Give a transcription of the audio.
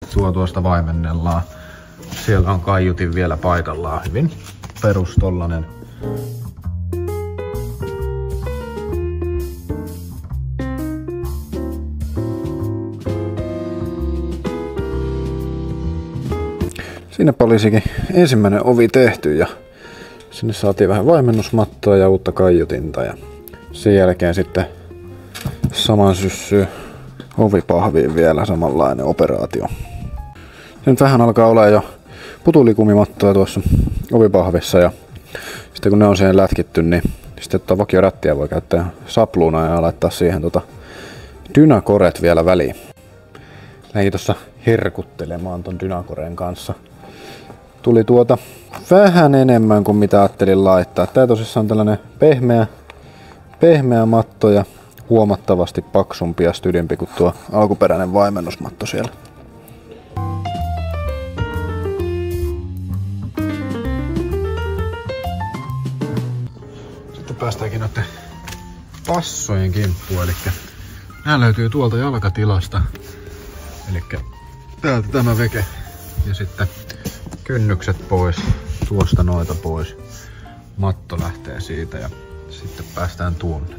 sua tuosta vaimennellaan. Siellä on kaiutin vielä paikallaan, hyvin perustollainen. Siinäpä olisikin ensimmäinen ovi tehty ja sinne saatiin vähän vaimennusmattoa ja uutta kaiutinta ja sen jälkeen sitten saman syssyyn ovipahviin vielä samanlainen operaatio. Se nyt vähän alkaa olla jo putulikumimattoja tuossa ovipahvissa ja sitten kun ne on siihen lätkitty, niin sitten vakiorättiä voi käyttää sapluuna ja laittaa siihen dynakoret vielä väliin. Lähdin tuossa herkuttelemaan ton dynakoreen kanssa. Tuli vähän enemmän kuin mitä ajattelin laittaa. Tää tosissaan on tällainen pehmeä matto ja huomattavasti paksumpi ja stydimpi kuin tuo alkuperäinen vaimennusmatto siellä. Sitten päästäänkin noiden passojen kimppuun, eli nämä löytyy tuolta jalkatilasta. Eli täältä tämä veke ja sitten kynnykset pois, tuosta noita pois. Matto lähtee siitä ja sitten päästään tuonne.